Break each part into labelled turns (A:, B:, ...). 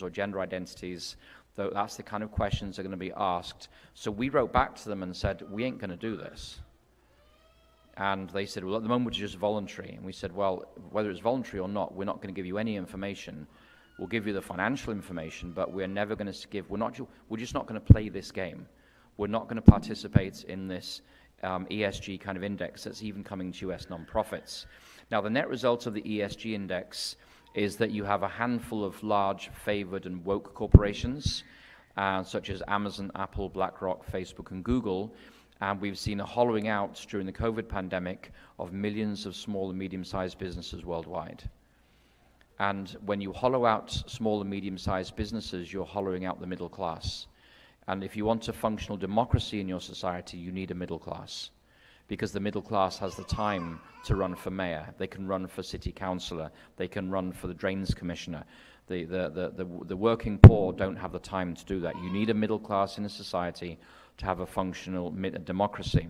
A: or gender identities. That's the kind of questions that are going to be asked. So we wrote back to them and said, we ain't going to do this. And they said, well, at the moment it's just voluntary. And we said, well, whether it's voluntary or not, we're not going to give you any information. We'll give you the financial information, but we're never going to give, we're just not going to play this game. We're not going to participate in this ESG kind of index that's even coming to US nonprofits. Now, the net result of the ESG index is that you have a handful of large, favored, and woke corporations, such as Amazon, Apple, BlackRock, Facebook, and Google. And we've seen a hollowing out during the COVID pandemic of millions of small and medium-sized businesses worldwide. And when you hollow out small and medium-sized businesses, you're hollowing out the middle class. And if you want a functional democracy in your society, you need a middle class, because the middle class has the time to run for mayor. They can run for city councillor. They can run for the drains commissioner. The working poor don't have the time to do that. You need a middle class in a society to have a functional democracy.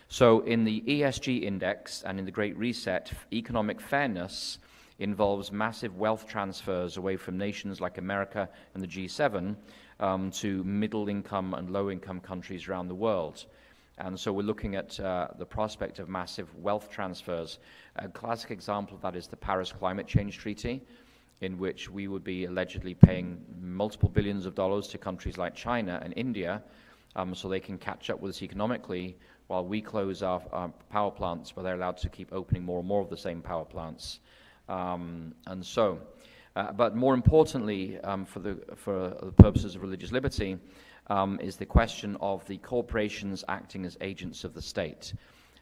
A: So in the ESG index and in the Great Reset, economic fairness involves massive wealth transfers away from nations like America and the G7 to middle-income and low-income countries around the world. And so we're looking at the prospect of massive wealth transfers. A classic example of that is the Paris Climate Change Treaty, in which we would be allegedly paying multiple billions of dollars to countries like China and India so they can catch up with us economically while we close our power plants, but they're allowed to keep opening more and more of the same power plants. But more importantly, for the purposes of religious liberty, is the question of the corporations acting as agents of the state.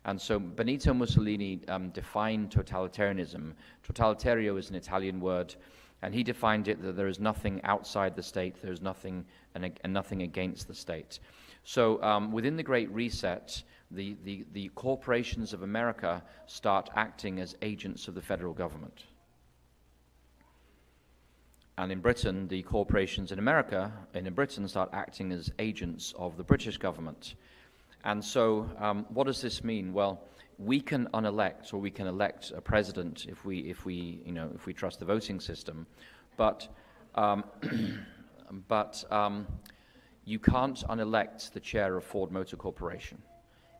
A: And so Benito Mussolini defined totalitarianism. Totalitario is an Italian word, and he defined it that there is nothing outside the state, there's nothing and nothing against the state. So within the Great Reset, the corporations of America start acting as agents of the federal government. And in Britain, the corporations in Britain start acting as agents of the British government. And so what does this mean? Well, we can unelect, or we can elect a president if we trust the voting system, but you can't unelect the chair of Ford Motor Corporation,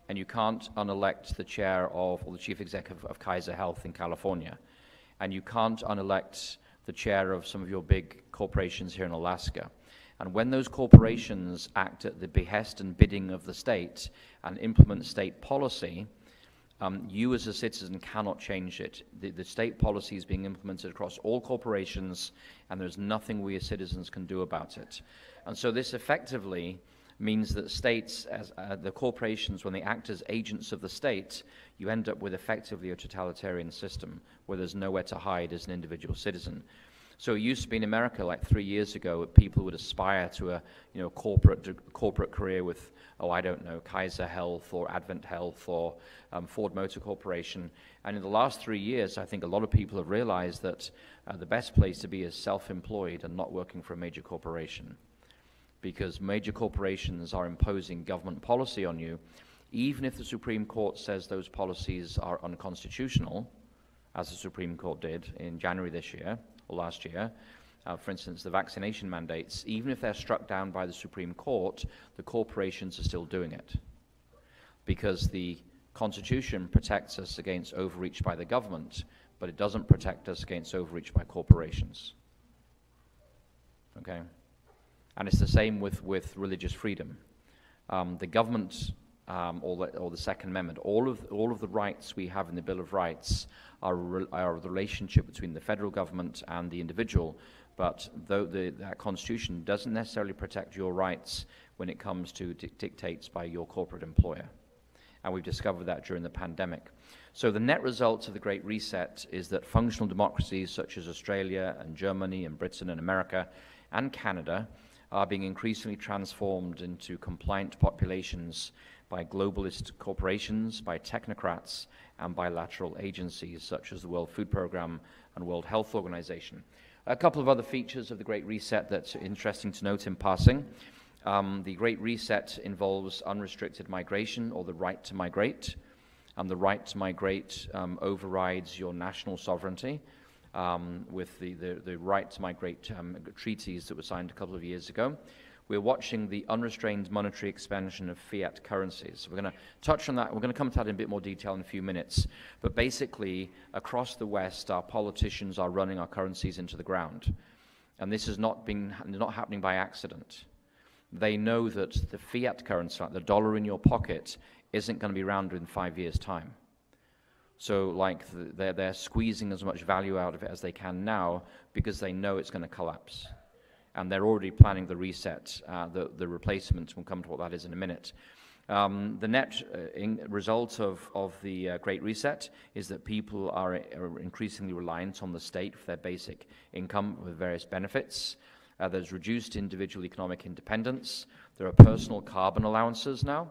A: and you can't unelect the chair of, or the chief executive of Kaiser Health in California, and you can't unelect the chair of some of your big corporations here in Alaska. And when those corporations act at the behest and bidding of the state and implement state policy, you as a citizen cannot change it. The state policy is being implemented across all corporations, and there's nothing we as citizens can do about it. And so this effectively means that states, as the corporations, when they act as agents of the state, you end up with effectively a totalitarian system where there's nowhere to hide as an individual citizen. So it used to be in America, like 3 years ago, people would aspire to a corporate career with, Kaiser Health or Advent Health or Ford Motor Corporation. And in the last 3 years, I think a lot of people have realized that the best place to be is self-employed and not working for a major corporation, because major corporations are imposing government policy on you, even if the Supreme Court says those policies are unconstitutional, as the Supreme Court did in January this year, or last year. For instance, the vaccination mandates, even if they're struck down by the Supreme Court, the corporations are still doing it, because the Constitution protects us against overreach by the government, but it doesn't protect us against overreach by corporations. Okay? And it's the same with religious freedom. The government, or the Second Amendment, all of the rights we have in the Bill of Rights are the relationship between the federal government and the individual. But though that Constitution doesn't necessarily protect your rights when it comes to dictates by your corporate employer. And we've discovered that during the pandemic. So the net result of the Great Reset is that functional democracies such as Australia and Germany and Britain and America and Canada are being increasingly transformed into compliant populations by globalist corporations, by technocrats, and bilateral agencies such as the World Food Programme and World Health Organization. A couple of other features of the Great Reset that's interesting to note in passing. The Great Reset involves unrestricted migration, or the right to migrate. And the right to migrate overrides your national sovereignty. with the right to migrate treaties that were signed a couple of years ago. We're watching the unrestrained monetary expansion of fiat currencies. We're going to touch on that. We're going to come to that in a bit more detail in a few minutes. But basically, across the West, our politicians are running our currencies into the ground. And this is not happening by accident. They know that the fiat currency, like the dollar in your pocket, isn't going to be around in 5 years' time. So like they're squeezing as much value out of it as they can now because they know it's going to collapse. And they're already planning the reset, the replacement. We'll come to what that is in a minute. The net result of the Great Reset is that people are increasingly reliant on the state for their basic income with various benefits. There's reduced individual economic independence. There are personal carbon allowances now,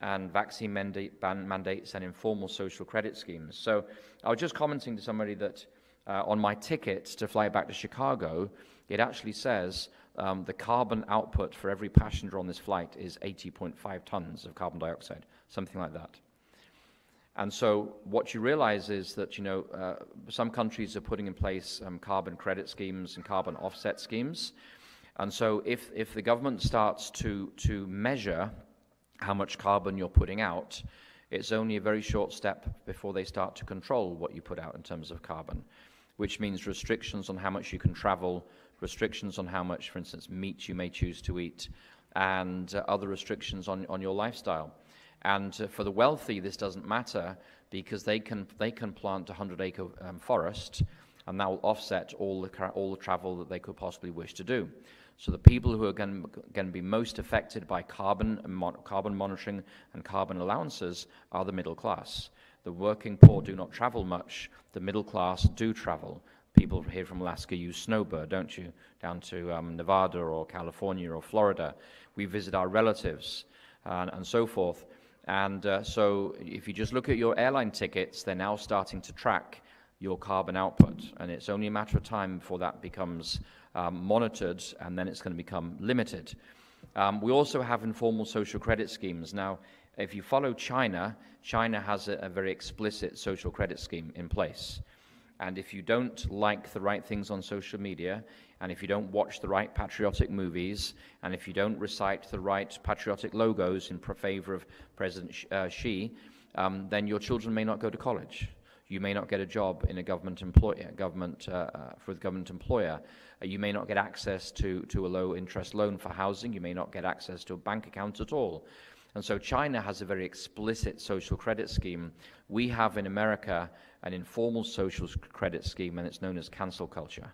A: and vaccine mandates and informal social credit schemes. So I was just commenting to somebody that on my ticket to fly back to Chicago, it actually says the carbon output for every passenger on this flight is 80.5 tons of carbon dioxide, something like that. And so what you realize is that, some countries are putting in place carbon credit schemes and carbon offset schemes. And so if the government starts to measure how much carbon you're putting out, it's only a very short step before they start to control what you put out in terms of carbon, which means restrictions on how much you can travel, restrictions on how much, for instance, meat you may choose to eat, and other restrictions on your lifestyle. And for the wealthy, this doesn't matter because they can plant a 100-acre forest, and that will offset all the travel that they could possibly wish to do. So the people who are going to be most affected by carbon monitoring and carbon allowances are the middle class. The working poor do not travel much. The middle class do travel. People here from Alaska use snowbird, don't you? Down to Nevada or California or Florida. We visit our relatives and so forth. And so if you just look at your airline tickets, they're now starting to track your carbon output. And it's only a matter of time before that becomes monitored, and then it's going to become limited. We also have informal social credit schemes. Now, if you follow China, China has a very explicit social credit scheme in place. And if you don't like the right things on social media, and if you don't watch the right patriotic movies, and if you don't recite the right patriotic logos in favor of President Xi, then your children may not go to college. You may not get a job in a government employer. You may not get access to a low-interest loan for housing. You may not get access to a bank account at all. And so China has a very explicit social credit scheme. We have in America an informal social credit scheme, and it's known as cancel culture.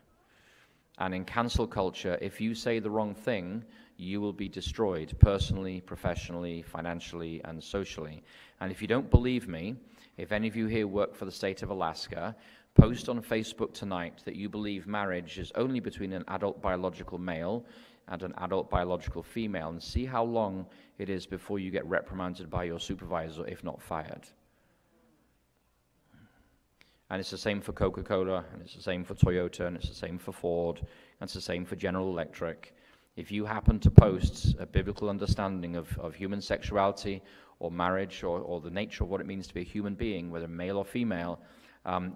A: And in cancel culture, if you say the wrong thing, you will be destroyed personally, professionally, financially, and socially. And if you don't believe me, if any of you here work for the state of Alaska, post on Facebook tonight that you believe marriage is only between an adult biological male and an adult biological female, and see how long it is before you get reprimanded by your supervisor, if not fired. And it's the same for Coca-Cola, and it's the same for Toyota, and it's the same for Ford, and it's the same for General Electric. If you happen to post a biblical understanding of human sexuality or marriage or the nature of what it means to be a human being, whether male or female,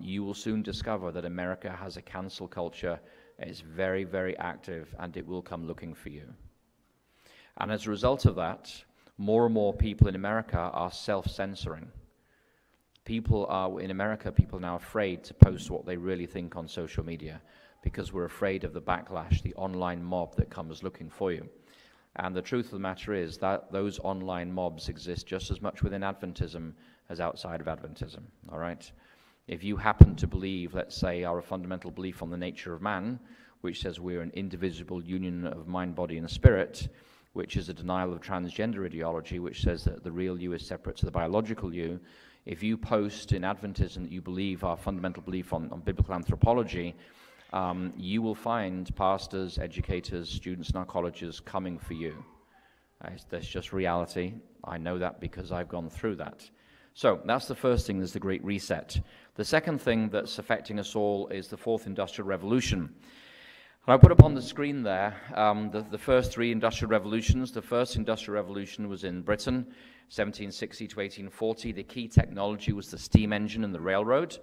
A: you will soon discover that America has a cancel culture. It's very, very active, and it will come looking for you. And as a result of that, more and more people in America are self-censoring. People are now afraid to post what they really think on social media because we're afraid of the backlash, the online mob that comes looking for you. And the truth of the matter is that those online mobs exist just as much within Adventism as outside of Adventism, all right? If you happen to believe, let's say, our fundamental belief on the nature of man, which says we're an indivisible union of mind, body, and spirit, which is a denial of transgender ideology, which says that the real you is separate to the biological you, if you post in Adventism that you believe our fundamental belief on biblical anthropology, you will find pastors, educators, students in our colleges coming for you. That's just reality. I know that because I've gone through that. So that's the first thing, is the Great Reset. The second thing that's affecting us all is the Fourth Industrial Revolution. And I put up on the screen there the first three industrial revolutions. The first industrial revolution was in Britain, 1760 to 1840. The key technology was the steam engine and the railroad.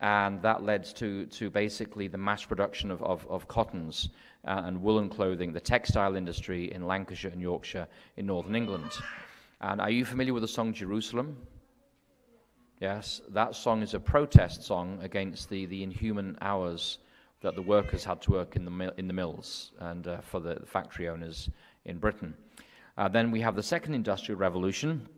A: and that led to basically the mass production of cottons and woolen clothing, the textile industry in Lancashire and Yorkshire in northern England. And are you familiar with the song Jerusalem? Yes, that song is a protest song against the inhuman hours that the workers had to work in the mills and for the factory owners in Britain. Then we have the second industrial revolution,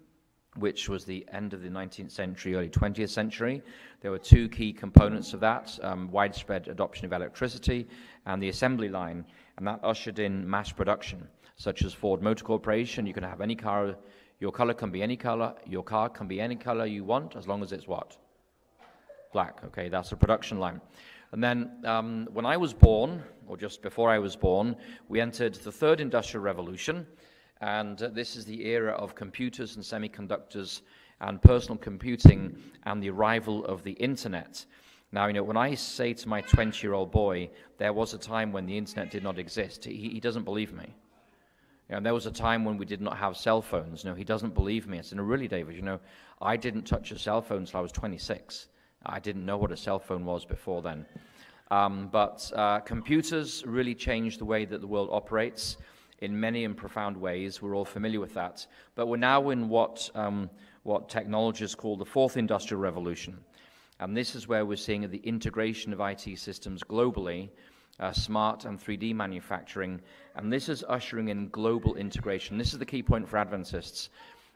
A: which was the end of the 19th century, early 20th century. There were two key components of that, widespread adoption of electricity and the assembly line, and that ushered in mass production, such as Ford Motor Corporation. You can have any car, your color can be any color, your car can be any color you want, as long as it's what? Black, okay, that's a production line. And then when I was born, or just before I was born, we entered the third industrial revolution, and this is the era of computers and semiconductors and personal computing and the arrival of the internet. Now, when I say to my 20-year-old boy, there was a time when the internet did not exist, he doesn't believe me. And there was a time when we did not have cell phones. He doesn't believe me. I said, no, really, David, I didn't touch a cell phone until I was 26. I didn't know what a cell phone was before then. But computers really changed the way that the world operates in many and profound ways. We're all familiar with that. But we're now in what technologists call the fourth industrial revolution. And this is where we're seeing the integration of IT systems globally, smart and 3D manufacturing. And this is ushering in global integration. This is the key point for Adventists.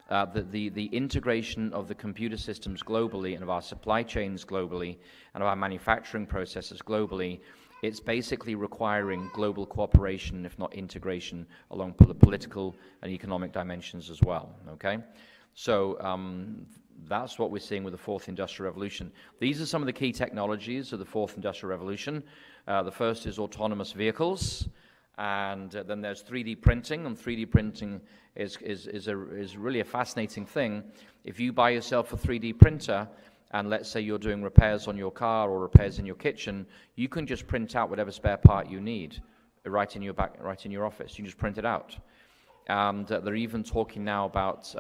A: The integration of the computer systems globally and of our supply chains globally and of our manufacturing processes globally, it's basically requiring global cooperation, if not integration, along the political and economic dimensions as well, okay? So that's what we're seeing with the fourth industrial revolution. These are some of the key technologies of the fourth industrial revolution. The first is autonomous vehicles, and then there's 3D printing, and 3D printing is really a fascinating thing. If you buy yourself a 3D printer, and let's say you're doing repairs on your car or repairs in your kitchen, you can just print out whatever spare part you need right in your office. You just print it out. And they're even talking now about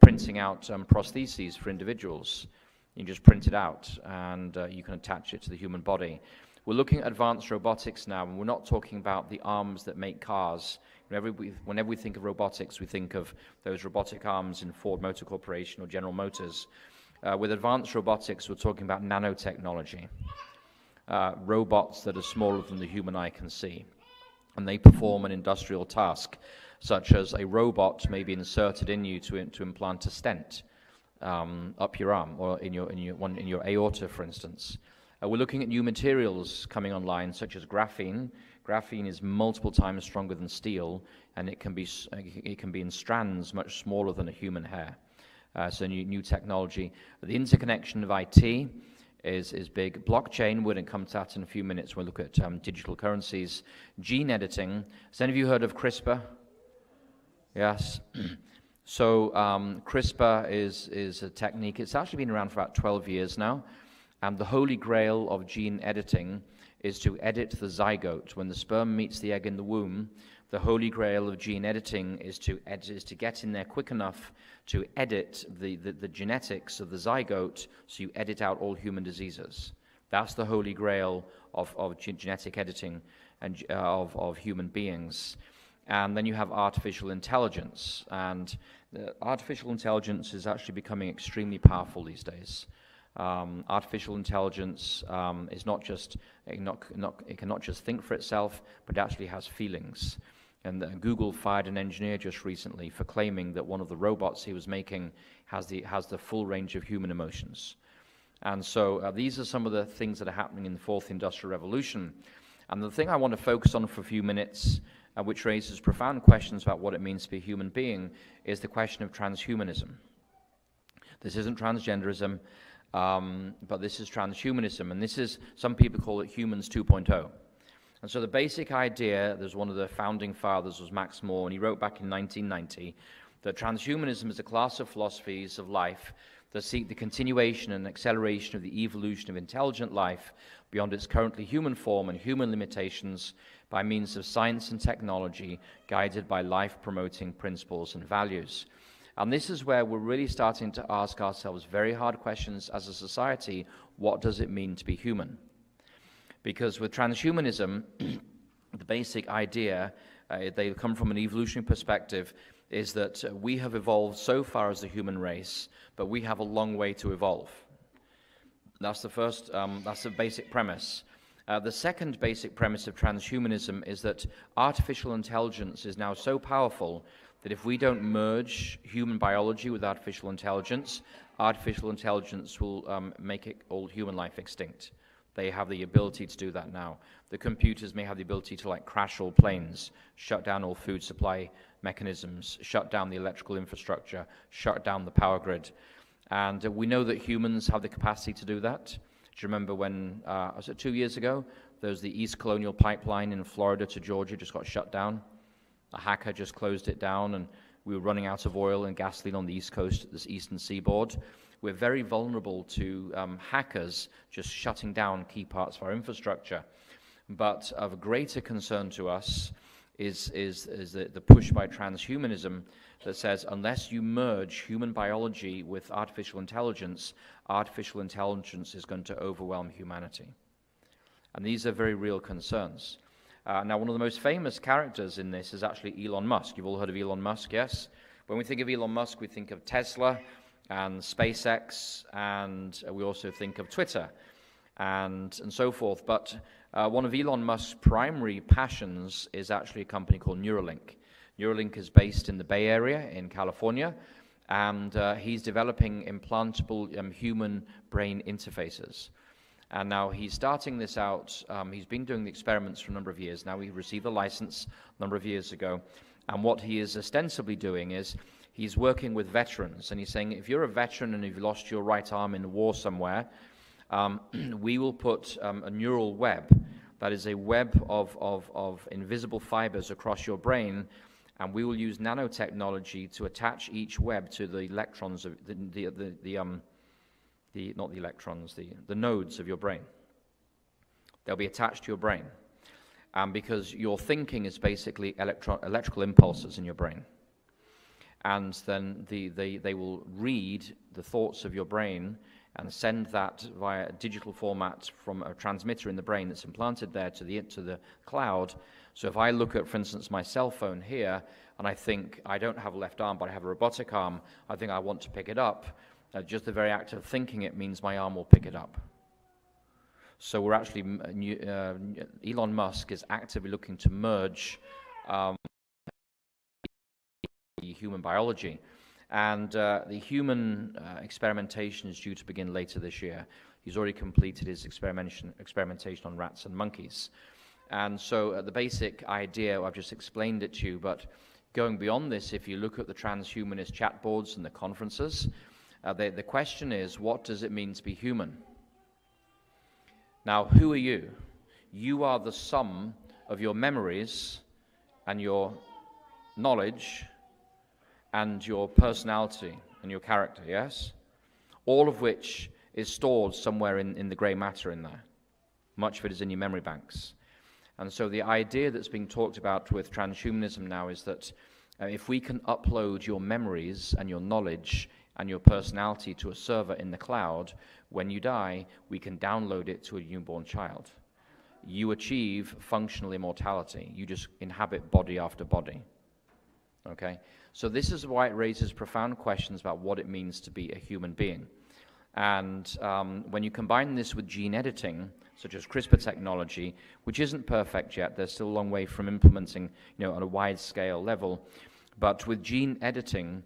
A: printing out prostheses for individuals. You just print it out, and you can attach it to the human body. We're looking at advanced robotics now, and we're not talking about the arms that make cars. Whenever we think of robotics, we think of those robotic arms in Ford Motor Corporation or General Motors. With advanced robotics, we're talking about nanotechnology, robots that are smaller than the human eye can see. And they perform an industrial task, such as a robot may be inserted in you to implant a stent up your arm or in your aorta, for instance. We're looking at new materials coming online, such as graphene. Graphene is multiple times stronger than steel, and it can be in strands much smaller than a human hair. So new technology. The interconnection of IT is big. Blockchain, we're going to come to that in a few minutes. We'll look at digital currencies. Gene editing. Has any of you heard of CRISPR? Yes. So CRISPR is a technique. It's actually been around for about 12 years now. And the holy grail of gene editing is to edit the zygote. When the sperm meets the egg in the womb, the holy grail of gene editing is to get in there quick enough to edit the genetics of the zygote, so you edit out all human diseases. That's the holy grail of genetic editing and of human beings. And then you have artificial intelligence, and artificial intelligence is actually becoming extremely powerful these days. Artificial intelligence is not just it cannot just think for itself, but it actually has feelings. And Google fired an engineer just recently for claiming that one of the robots he was making has the full range of human emotions. And so these are some of the things that are happening in the fourth industrial revolution. And the thing I want to focus on for a few minutes, which raises profound questions about what it means to be a human being, is the question of transhumanism. This isn't transgenderism, but this is transhumanism, and this is, some people call it humans 2.0. And so the basic idea, there's one of the founding fathers was Max More, and he wrote back in 1990 that transhumanism is a class of philosophies of life that seek the continuation and acceleration of the evolution of intelligent life beyond its currently human form and human limitations by means of science and technology guided by life-promoting principles and values. And this is where we're really starting to ask ourselves very hard questions as a society. What does it mean to be human? Because with transhumanism, the basic idea, they come from an evolutionary perspective, is that we have evolved so far as the human race, but we have a long way to evolve. That's the first, that's the basic premise. The second basic premise of transhumanism is that artificial intelligence is now so powerful that if we don't merge human biology with artificial intelligence will make all human life extinct. They have the ability to do that now. The computers may have the ability to crash all planes, shut down all food supply mechanisms, shut down the electrical infrastructure, shut down the power grid. And we know that humans have the capacity to do that. Do you remember when, was it 2 years ago, there was the East Colonial Pipeline in Florida to Georgia just got shut down? A hacker just closed it down, and we were running out of oil and gasoline on the East Coast, this eastern seaboard. We're very vulnerable to hackers just shutting down key parts of our infrastructure. But of greater concern to us is the push by transhumanism that says unless you merge human biology with artificial intelligence is going to overwhelm humanity. And these are very real concerns. Now, one of the most famous characters in this is actually Elon Musk. You've all heard of Elon Musk, yes? When we think of Elon Musk, we think of Tesla and SpaceX, and we also think of Twitter and so forth. But one of Elon Musk's primary passions is actually a company called Neuralink. Neuralink is based in the Bay Area in California, and he's developing implantable human brain interfaces. And now he's starting this out. He's been doing the experiments for a number of years now. He received a license a number of years ago. And what he is ostensibly doing is he's working with veterans. And he's saying, if you're a veteran and you've lost your right arm in a war somewhere, we will put a neural web, that is a web of invisible fibers across your brain, and we will use nanotechnology to attach each web to the electrons of the nodes of your brain. They'll be attached to your brain. Because your thinking is basically electrical impulses in your brain. And then they will read the thoughts of your brain and send that via digital format from a transmitter in the brain that's implanted there to the cloud. So if I look at, for instance, my cell phone here, and I think I don't have a left arm, but I have a robotic arm, I think I want to pick it up. Just the very act of thinking it means my arm will pick it up. So we're actually, Elon Musk is actively looking to merge human biology. And the human experimentation is due to begin later this year. He's already completed his experimentation on rats and monkeys. And so the basic idea, I've just explained it to you, but going beyond this, if you look at the transhumanist chat boards and the conferences, the question is, what does it mean to be human? Now, who are you? You are the sum of your memories and your knowledge and your personality and your character, yes? All of which is stored somewhere in the grey matter in there. Much of it is in your memory banks. And so the idea that's being talked about with transhumanism now is that if we can upload your memories and your knowledge and your personality to a server in the cloud, when you die, we can download it to a newborn child. You achieve functional immortality. You just inhabit body after body. Okay? So this is why it raises profound questions about what it means to be a human being. And when you combine this with gene editing, such as CRISPR technology, which isn't perfect yet, there's still a long way from implementing, on a wide-scale level, but with gene editing,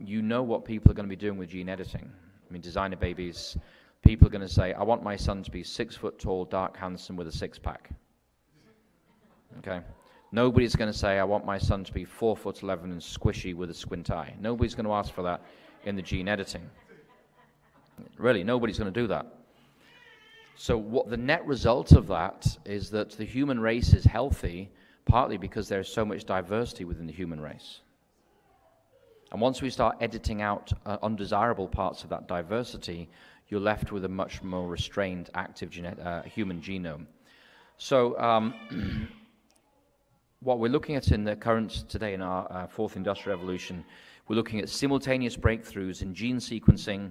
A: you know what people are going to be doing with gene editing. I mean, designer babies, people are going to say, I want my son to be 6 foot tall, dark, handsome, with a six-pack. Okay? Nobody's going to say, I want my son to be 4'11" and squishy with a squint eye. Nobody's going to ask for that in the gene editing. Really, nobody's going to do that. So what the net result of that is that the human race is healthy, partly because there's so much diversity within the human race. And once we start editing out undesirable parts of that diversity, you're left with a much more restrained, active human genome. So what we're looking at in the current today in our fourth industrial revolution, We're looking at simultaneous breakthroughs in gene sequencing,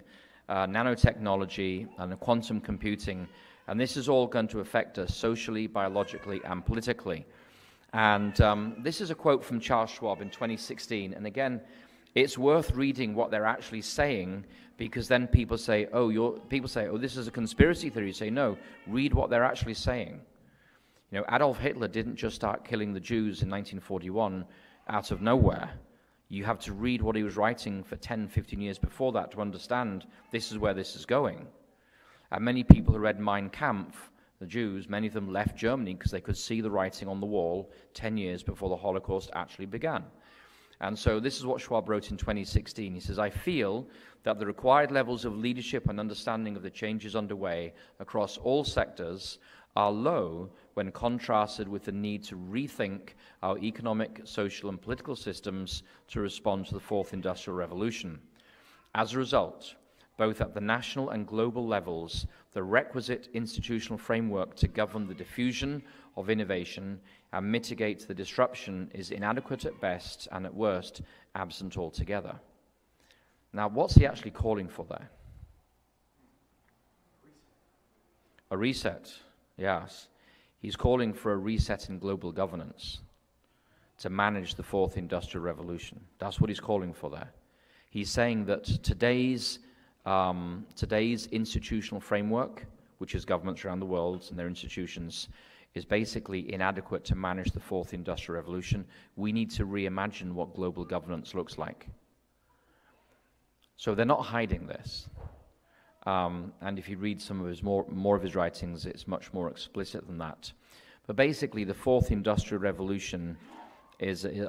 A: nanotechnology, and quantum computing, and this is all going to affect us socially, biologically, and politically. And this is a quote from Charles Schwab in 2016, and again, it's worth reading what they're actually saying, because then people say, oh, this is a conspiracy theory. You say, no, read what they're actually saying. You know, Adolf Hitler didn't just start killing the Jews in 1941 out of nowhere. You have to read what he was writing for 10, 15 years before that to understand this is where this is going. And many people who read Mein Kampf, the Jews, many of them left Germany because they could see the writing on the wall 10 years before the Holocaust actually began. And so this is what Schwab wrote in 2016. He says, I feel that the required levels of leadership and understanding of the changes underway across all sectors are low when contrasted with the need to rethink our economic, social, and political systems to respond to the fourth industrial revolution. As a result, both at the national and global levels, the requisite institutional framework to govern the diffusion of innovation and mitigate the disruption is inadequate at best and at worst absent altogether. Now, what's he actually calling for there? A reset, yes. He's calling for a reset in global governance to manage the fourth industrial revolution. That's what he's calling for there. He's saying that today's institutional framework, which is governments around the world and their institutions, is basically inadequate to manage the fourth industrial revolution. We need to reimagine what global governance looks like. So they're not hiding this. And if you read some of his more of his writings, it's much more explicit than that. But basically, the fourth industrial revolution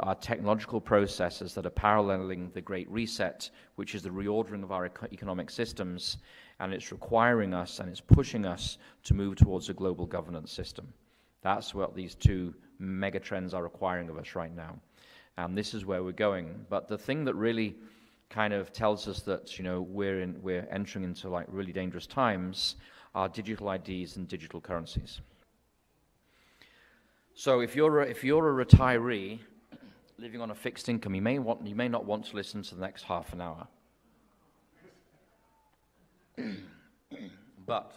A: are technological processes that are paralleling the Great Reset, which is the reordering of our economic systems, and it's requiring us and it's pushing us to move towards a global governance system. That's what these two megatrends are requiring of us right now. And this is where we're going. But the thing that really kind of tells us that, you know, we're entering into like really dangerous times are digital IDs and digital currencies. So if you're a retiree living on a fixed income, you may not want to listen to the next half an hour. But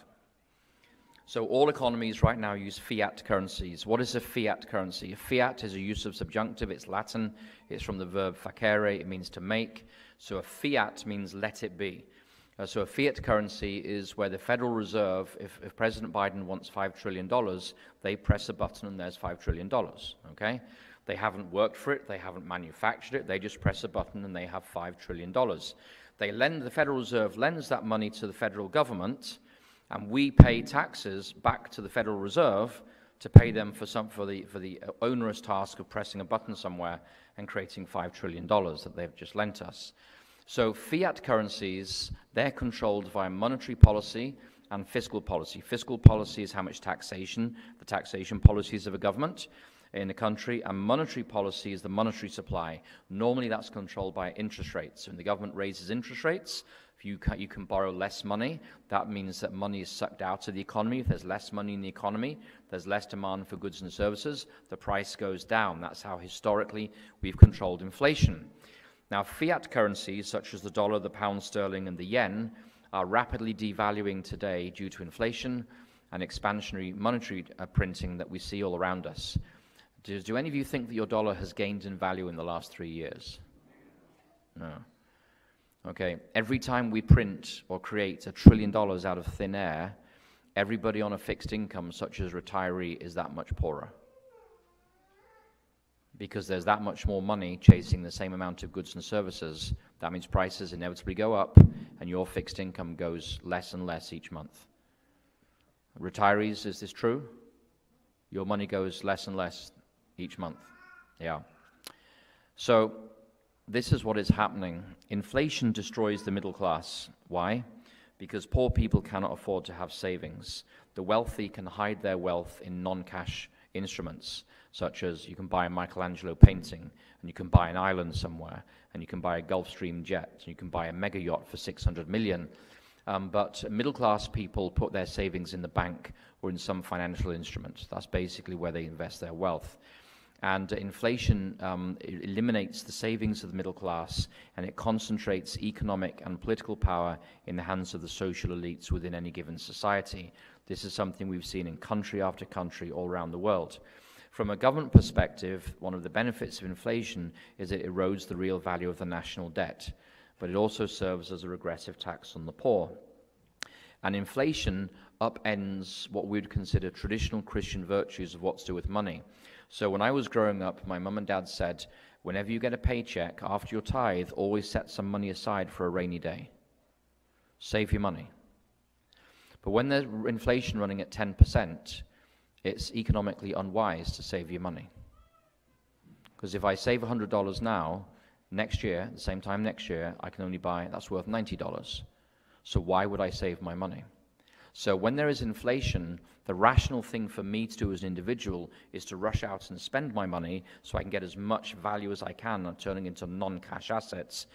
A: so all economies right now use fiat currencies. What is a fiat currency? A fiat is a use of subjunctive. It's Latin. It's from the verb facere. It means to make. So a fiat means let it be. So a fiat currency is where the Federal Reserve, if President Biden wants $5 trillion, they press a button and there's $5 trillion, okay? They haven't worked for it, they haven't manufactured it, they just press a button and they have $5 trillion. The Federal Reserve lends that money to the federal government, and we pay taxes back to the Federal Reserve to pay them for the onerous task of pressing a button somewhere and creating $5 trillion that they've just lent us. So fiat currencies, they're controlled via monetary policy and fiscal policy. Fiscal policy is how much taxation, the taxation policies of a government in a country, and monetary policy is the monetary supply. Normally that's controlled by interest rates. When the government raises interest rates, you can borrow less money. That means that money is sucked out of the economy. If there's less money in the economy, there's less demand for goods and services, the price goes down. That's how historically we've controlled inflation. Now, fiat currencies such as the dollar, the pound sterling, and the yen are rapidly devaluing today due to inflation and expansionary monetary printing that we see all around us. Do any of you think that your dollar has gained in value in the last 3 years? No. Okay, every time we print or create $1 trillion out of thin air, everybody on a fixed income, such as retiree, is that much poorer. Because there's that much more money chasing the same amount of goods and services. That means prices inevitably go up, and your fixed income goes less and less each month. Retirees, is this true? Your money goes less and less each month. Yeah. So this is what is happening. Inflation destroys the middle class. Why? Because poor people cannot afford to have savings. The wealthy can hide their wealth in non-cash instruments, such as you can buy a Michelangelo painting, and you can buy an island somewhere, and you can buy a Gulfstream jet, and you can buy a mega yacht for 600 million. But middle-class people put their savings in the bank or in some financial instrument. That's basically where they invest their wealth. And inflation eliminates the savings of the middle class, and it concentrates economic and political power in the hands of the social elites within any given society. This is something we've seen in country after country all around the world. From a government perspective, one of the benefits of inflation is it erodes the real value of the national debt, but it also serves as a regressive tax on the poor. And inflation upends what we would consider traditional Christian virtues of what to do with money. So when I was growing up, my mum and dad said, whenever you get a paycheck, after your tithe, always set some money aside for a rainy day. Save your money. But when there's inflation running at 10%, it's economically unwise to save your money. Because if I save $100 now, next year, at the same time next year, I can only buy, that's worth $90. So why would I save my money? So when there is inflation, the rational thing for me to do as an individual is to rush out and spend my money so I can get as much value as I can on turning into non-cash assets,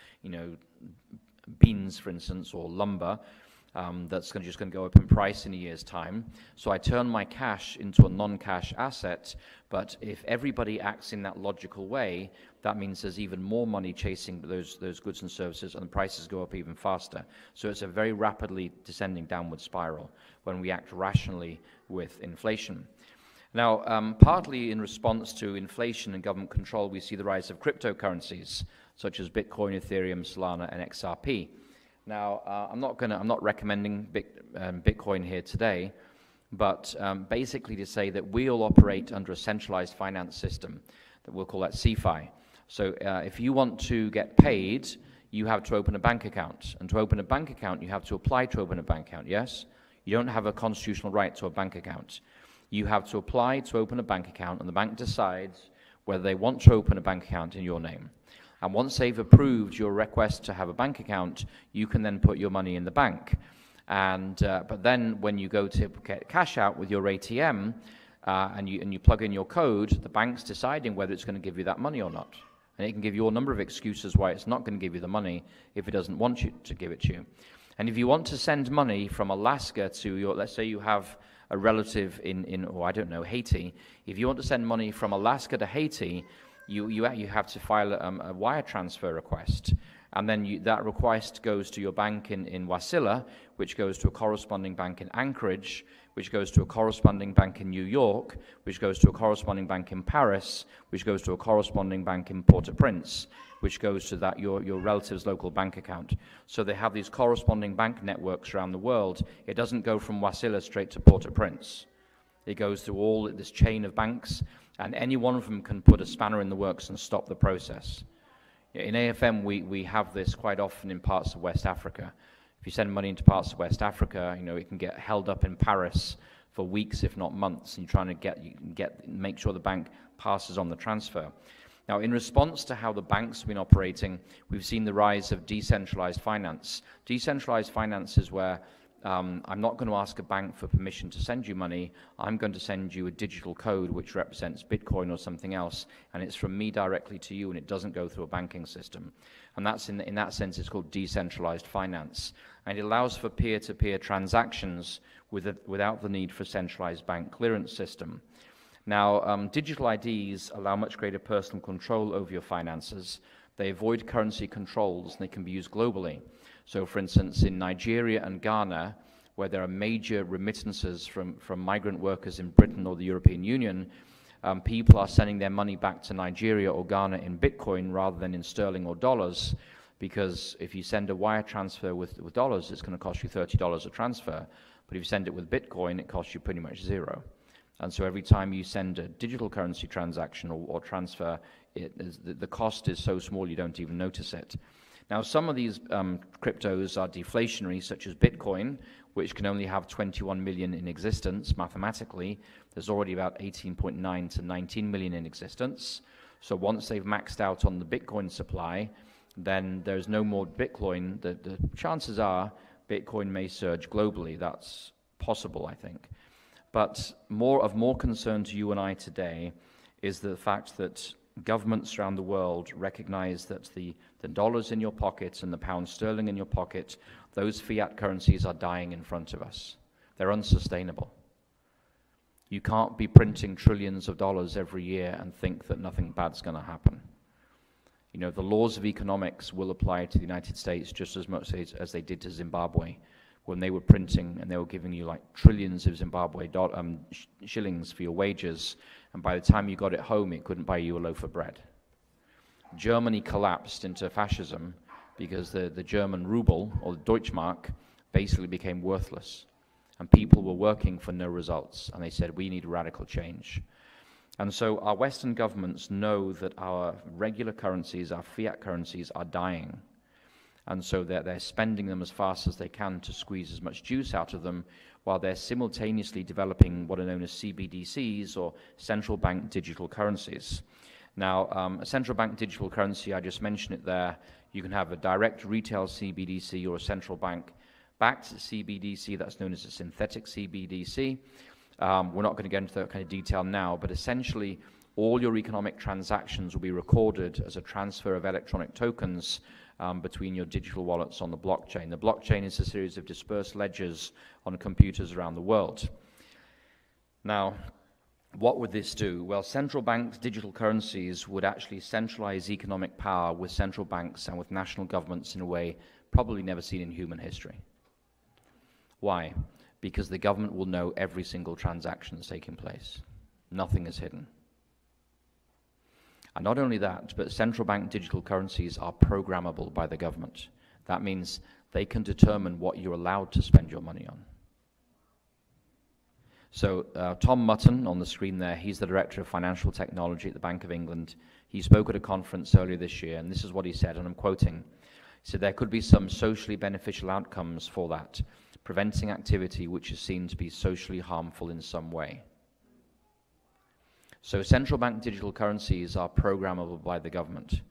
A: beans, for instance, or lumber, that's just going to go up in price in a year's time. So I turn my cash into a non-cash asset, but if everybody acts in that logical way, that means there's even more money chasing those goods and services, and the prices go up even faster. So it's a very rapidly descending downward spiral when we act rationally with inflation. Now, partly in response to inflation and government control, we see the rise of cryptocurrencies, such as Bitcoin, Ethereum, Solana, and XRP. Now, I'm not recommending Bitcoin here today, but basically to say that we all operate under a centralized finance system that we'll call that CFI. So if you want to get paid, you have to open a bank account. And to open a bank account, you have to apply to open a bank account, yes? You don't have a constitutional right to a bank account. You have to apply to open a bank account, and the bank decides whether they want to open a bank account in your name. And once they've approved your request to have a bank account, you can then put your money in the bank. And but then when you go to get cash out with your ATM and you plug in your code, the bank's deciding whether it's going to give you that money or not. And it can give you a number of excuses why it's not going to give you the money if it doesn't want you to give it to you. And if you want to send money from Alaska to your, let's say you have a relative in Haiti. If you want to send money from Alaska to Haiti, you have to file a wire transfer request, and then that request goes to your bank in Wasilla, which goes to a corresponding bank in Anchorage, which goes to a corresponding bank in New York, which goes to a corresponding bank in Paris, which goes to a corresponding bank in Port-au-Prince, which goes to your relative's local bank account. So they have these corresponding bank networks around the world. It doesn't go from Wasilla straight to Port-au-Prince. It goes through all this chain of banks, and any one of them can put a spanner in the works and stop the process. In AFM, we have this quite often in parts of West Africa. If you send money into parts of West Africa, it can get held up in Paris for weeks, if not months, and you're trying to make sure the bank passes on the transfer. Now, in response to how the banks have been operating, we've seen the rise of decentralized finance. Decentralized finance is where I'm not going to ask a bank for permission to send you money. I'm going to send you a digital code which represents Bitcoin or something else, and it's from me directly to you, and it doesn't go through a banking system. And that's in that sense, it's called decentralized finance. And it allows for peer-to-peer transactions without the need for a centralized bank clearance system. Now, digital IDs allow much greater personal control over your finances. They avoid currency controls, and they can be used globally. So, for instance, in Nigeria and Ghana, where there are major remittances from migrant workers in Britain or the European Union, people are sending their money back to Nigeria or Ghana in Bitcoin rather than in sterling or dollars, because if you send a wire transfer with dollars, it's going to cost you $30 a transfer. But if you send it with Bitcoin, it costs you pretty much zero. And so every time you send a digital currency transaction or transfer, the cost is so small you don't even notice it. Now, some of these cryptos are deflationary, such as Bitcoin, which can only have 21 million in existence mathematically. There's already about 18.9 to 19 million in existence. So once they've maxed out on the Bitcoin supply, then there's no more Bitcoin. The chances are Bitcoin may surge globally. That's possible, I think. But of more concern to you and I today is the fact that governments around the world recognize that the dollars in your pocket and the pound sterling in your pocket, those fiat currencies are dying in front of us. They're unsustainable. You can't be printing trillions of dollars every year and think that nothing bad's going to happen. You know, the laws of economics will apply to the United States just as much as they did to Zimbabwe, when they were printing and they were giving you like trillions of Zimbabwe shillings for your wages, and by the time you got it home, it couldn't buy you a loaf of bread. Germany collapsed into fascism because the German ruble, or the Deutschmark, basically became worthless. And people were working for no results, and they said, we need radical change. And so our Western governments know that our regular currencies, our fiat currencies, are dying. And so they're spending them as fast as they can to squeeze as much juice out of them, while they're simultaneously developing what are known as CBDCs, or central bank digital currencies. Now, a central bank digital currency, I just mentioned it there, you can have a direct retail CBDC or a central bank backed CBDC, that's known as a synthetic CBDC. We're not going to get into that kind of detail now, but essentially all your economic transactions will be recorded as a transfer of electronic tokens between your digital wallets on the blockchain. The blockchain is a series of dispersed ledgers on computers around the world. Now, what would this do? Well, central bank digital currencies would actually centralize economic power with central banks and with national governments in a way probably never seen in human history. Why? Because the government will know every single transaction that's taking place. Nothing is hidden. And not only that, but central bank digital currencies are programmable by the government. That means they can determine what you're allowed to spend your money on. So Tom Mutton on the screen there, he's the Director of Financial Technology at the Bank of England. He spoke at a conference earlier this year, and this is what he said, and I'm quoting. He said, there could be some socially beneficial outcomes for that, preventing activity which is seen to be socially harmful in some way. So central bank digital currencies are programmable by the government.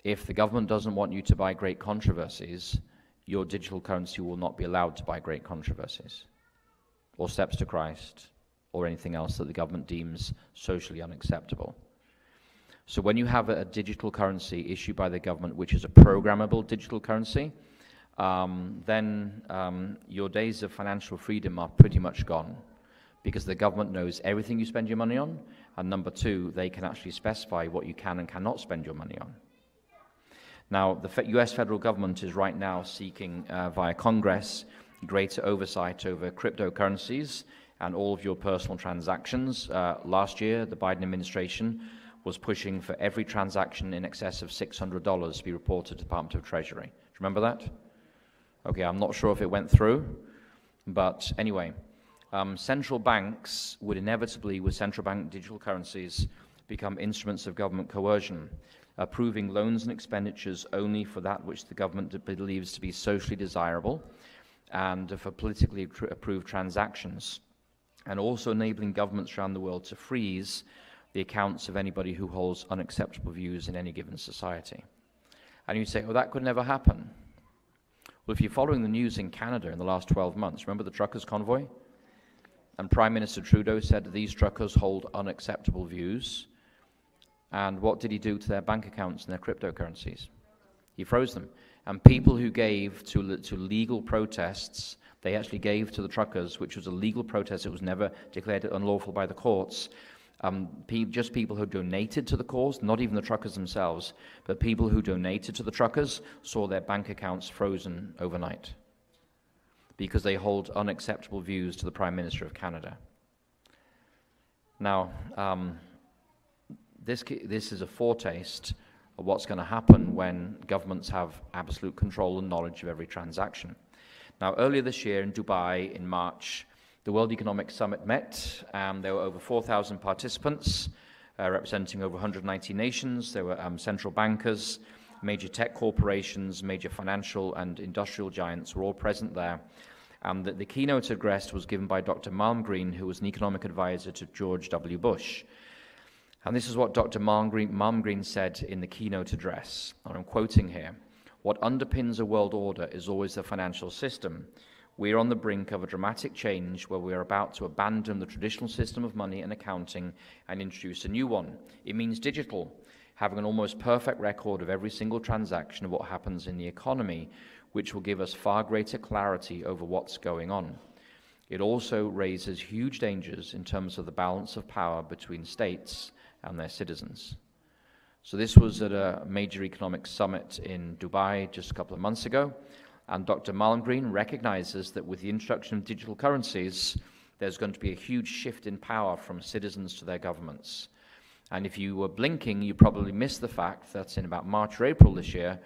A: If the government doesn't want you to buy great controversies, your digital currency will not be allowed to buy great controversies, or steps to Christ, or anything else that the government deems socially unacceptable. So when you have a digital currency issued by the government, which is a programmable digital currency, then your days of financial freedom are pretty much gone, because the government knows everything you spend your money on, and number two, they can actually specify what you can and cannot spend your money on. Now, the US federal government is right now seeking, via Congress, greater oversight over cryptocurrencies and all of your personal transactions. Last year, the Biden administration was pushing for every transaction in excess of $600 to be reported to the Department of Treasury. Do you remember that? Okay, I'm not sure if it went through, but anyway, central banks would inevitably, with central bank digital currencies, become instruments of government coercion, approving loans and expenditures only for that which the government believes to be socially desirable, and for politically approved transactions, and also enabling governments around the world to freeze the accounts of anybody who holds unacceptable views in any given society. And you say, oh, that could never happen. Well, if you're following the news in Canada in the last 12 months, remember the truckers' convoy? And Prime Minister Trudeau said that these truckers hold unacceptable views. And what did he do to their bank accounts and their cryptocurrencies? He froze them. And people who gave to legal protests, they actually gave to the truckers, which was a legal protest. It was never declared unlawful by the courts. Just people who donated to the cause, not even the truckers themselves, but people who donated to the truckers saw their bank accounts frozen overnight because they hold unacceptable views to the Prime Minister of Canada. Now, this is a foretaste of what's going to happen when governments have absolute control and knowledge of every transaction. Now, earlier this year in Dubai, in March, the World Economic Summit met. There were over 4,000 participants, representing over 190 nations. There were central bankers, major tech corporations, major financial and industrial giants were all present there. The keynote address was given by Dr. Malmgreen, who was an economic advisor to George W. Bush. And this is what Dr. Malmgreen said in the keynote address, and I'm quoting here, "What underpins a world order is always the financial system. We are on the brink of a dramatic change where we are about to abandon the traditional system of money and accounting and introduce a new one. It means digital, having an almost perfect record of every single transaction of what happens in the economy, which will give us far greater clarity over what's going on. It also raises huge dangers in terms of the balance of power between states and their citizens. So this was at a major economic summit in Dubai just a couple of months ago, and Dr. Malmgreen recognizes that with the introduction of digital currencies, there's going to be a huge shift in power from citizens to their governments. And if you were blinking, you probably missed the fact that in about March or April this year,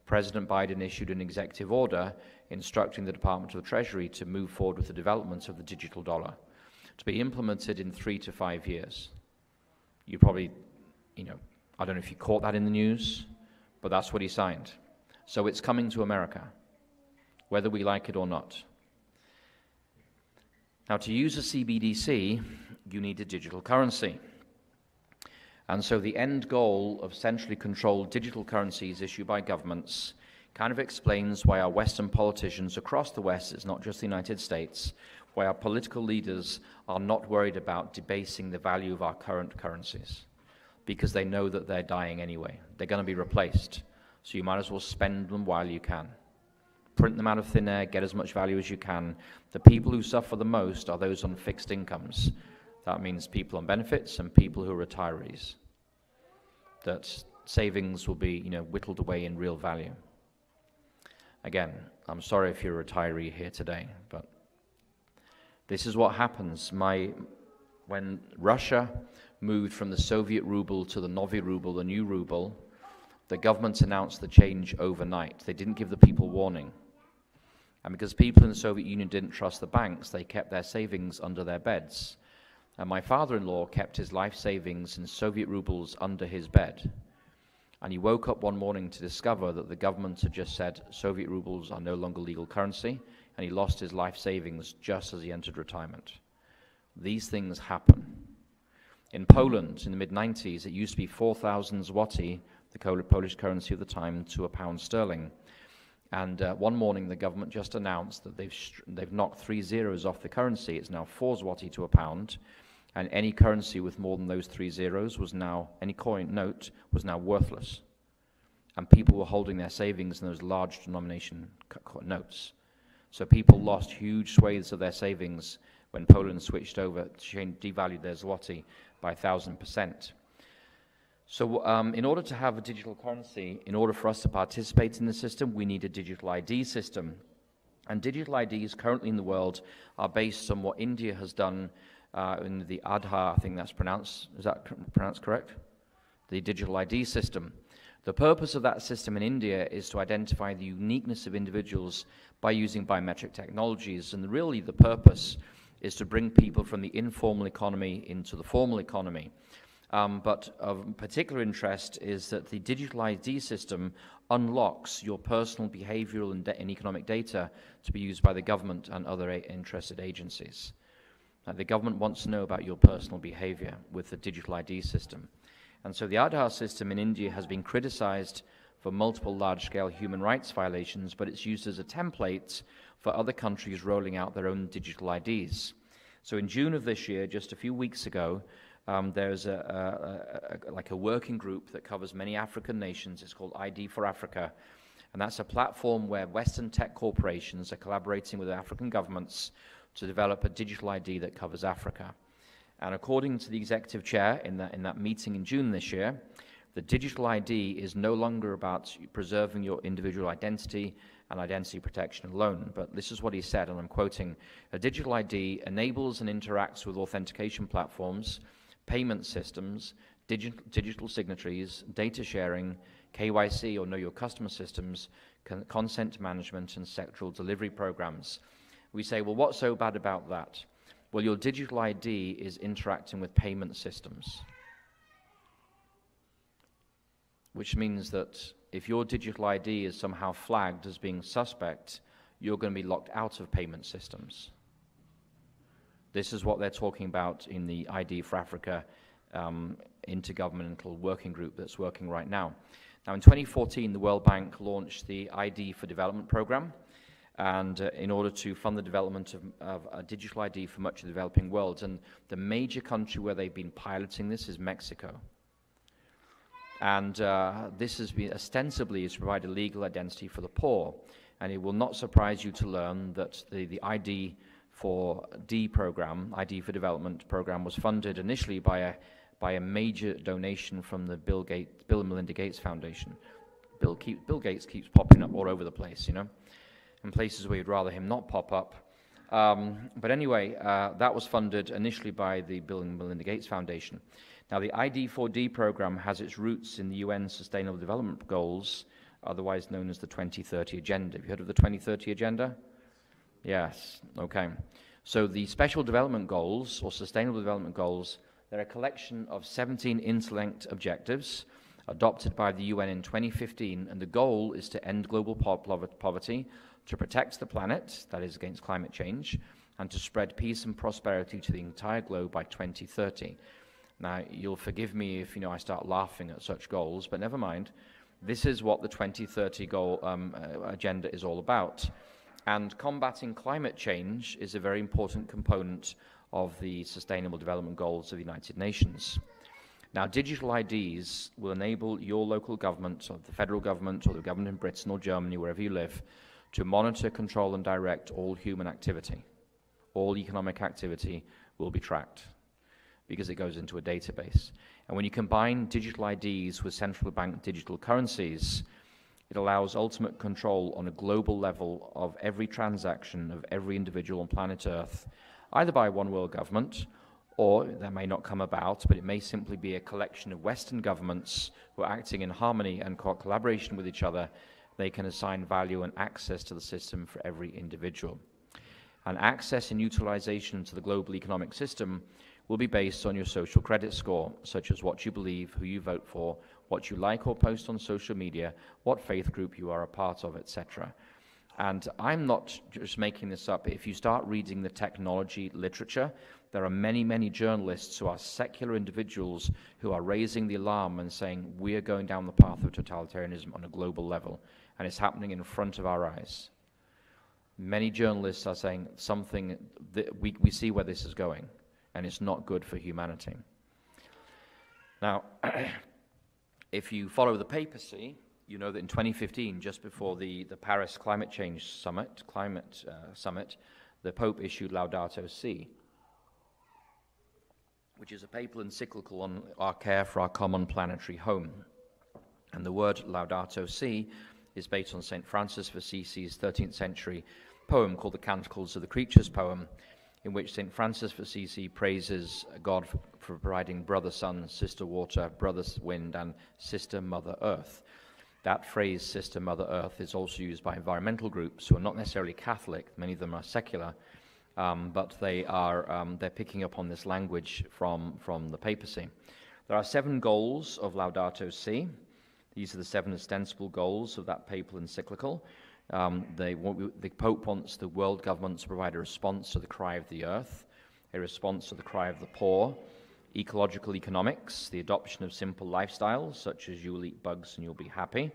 A: President Biden issued an executive order instructing the Department of the Treasury to move forward with the development of the digital dollar, to be implemented in 3 to 5 years. You probably, I don't know if you caught that in the news, but that's what he signed. So it's coming to America, whether we like it or not. Now, to use a CBDC, you need a digital currency. And so the end goal of centrally controlled digital currencies issued by governments kind of explains why our Western politicians across the West, it's not just the United States, why our political leaders are not worried about debasing the value of our current currencies, because they know that they're dying anyway. They're going to be replaced. So you might as well spend them while you can. Print them out of thin air, get as much value as you can. The people who suffer the most are those on fixed incomes. That means people on benefits and people who are retirees. That savings will be, whittled away in real value. Again, I'm sorry if you're a retiree here today, but this is what happens. When Russia moved from the Soviet ruble to the Novi ruble, the new ruble, the government announced the change overnight. They didn't give the people warning. And because people in the Soviet Union didn't trust the banks, they kept their savings under their beds. And my father-in-law kept his life savings in Soviet rubles under his bed. And he woke up one morning to discover that the government had just said Soviet rubles are no longer legal currency, and he lost his life savings just as he entered retirement. These things happen. In Poland, in the mid-90s, it used to be 4,000 zloty, the Polish currency of the time, to £1 And one morning, the government just announced that they've knocked 3 zeros off the currency. It's now 4 zloty to £1, and any currency with more than those 3 zeros was now, any note was now worthless. And people were holding their savings in those large denomination notes. So people lost huge swathes of their savings when Poland switched over, devalued their zloty by 1,000%. So in order to have a digital currency, in order for us to participate in the system, we need a digital ID system. And digital IDs currently in the world are based on what India has done in the Aadhaar, I think that's pronounced, is that pronounced correct? The digital ID system. The purpose of that system in India is to identify the uniqueness of individuals by using biometric technologies, and really the purpose is to bring people from the informal economy into the formal economy. But of particular interest is that the digital ID system unlocks your personal behavioral and economic data to be used by the government and other interested agencies. The government wants to know about your personal behavior with the digital ID system. And so the Aadhaar system in India has been criticized for multiple large-scale human rights violations, but it's used as a template for other countries rolling out their own digital IDs. So in June of this year, just a few weeks ago, there's like a working group that covers many African nations. It's called ID for Africa. And that's a platform where Western tech corporations are collaborating with African governments to develop a digital ID that covers Africa. And according to the executive chair in that meeting in June this year, the digital ID is no longer about preserving your individual identity and identity protection alone. But this is what he said, and I'm quoting, "A digital ID enables and interacts with authentication platforms, payment systems, digital signatories, data sharing, KYC or know your customer systems, consent management, and sectoral delivery programs." We say, well, what's so bad about that? Well, your digital ID is interacting with payment systems, which means that if your digital ID is somehow flagged as being suspect, you're going to be locked out of payment systems. This is what they're talking about in the ID for Africa intergovernmental working group that's working right now. Now, in 2014, the World Bank launched the ID for Development program, and in order to fund the development of a digital ID for much of the developing world. And the major country where they've been piloting this is Mexico. And this has been ostensibly is to provide a legal identity for the poor. And it will not surprise you to learn that the ID ID program, ID for Development program, was funded initially by a major donation from the Bill and Melinda Gates Foundation. Bill Gates keeps popping up all over the place, you know, in places where you'd rather him not pop up. But anyway, that was funded initially by the Bill and Melinda Gates Foundation. Now, the ID4D program has its roots in the UN Sustainable Development Goals, otherwise known as the 2030 Agenda. Have you heard of the 2030 Agenda? Yes, okay. So the Special Development Goals, or Sustainable Development Goals, they're a collection of 17 interlinked objectives adopted by the UN in 2015, and the goal is to end global poverty, to protect the planet, that is against climate change, and to spread peace and prosperity to the entire globe by 2030. Now, you'll forgive me if I start laughing at such goals, but never mind. This is what the 2030 goal agenda is all about. And combating climate change is a very important component of the Sustainable Development Goals of the United Nations. Now, digital IDs will enable your local government, or the federal government, or the government in Britain or Germany, wherever you live, to monitor, control, and direct all human activity. All economic activity will be tracked because it goes into a database. And when you combine digital IDs with central bank digital currencies, it allows ultimate control on a global level of every transaction of every individual on planet Earth, either by one world government, or that may not come about, but it may simply be a collection of Western governments who are acting in harmony and collaboration with each other. They can assign value and access to the system for every individual. And access and utilization to the global economic system will be based on your social credit score, such as what you believe, who you vote for, what you like or post on social media, what faith group you are a part of, etc. And I'm not just making this up. If you start reading the technology literature, there are many, many journalists who are secular individuals who are raising the alarm and saying, we are going down the path of totalitarianism on a global level, and it's happening in front of our eyes. Many journalists are saying something that we see where this is going, and it's not good for humanity. Now, if you follow the papacy, you know that in 2015, just before the Paris Climate Change Summit, the Pope issued Laudato Si, which is a papal encyclical on our care for our common planetary home. And the word Laudato Si is based on St. Francis of Assisi's 13th century poem called the Canticles of the Creatures poem, in which St. Francis of Assisi praises God for providing brother sun, sister water, brother wind, and sister mother earth. That phrase, sister mother earth, is also used by environmental groups who are not necessarily Catholic. Many of them are secular, but they're picking up on this language from the papacy. There are 7 goals of Laudato Si. These are the 7 ostensible goals of that papal encyclical. The Pope wants the world governments to provide a response to the cry of the earth, a response to the cry of the poor, ecological economics, the adoption of simple lifestyles, such as you'll eat bugs and you'll be happy,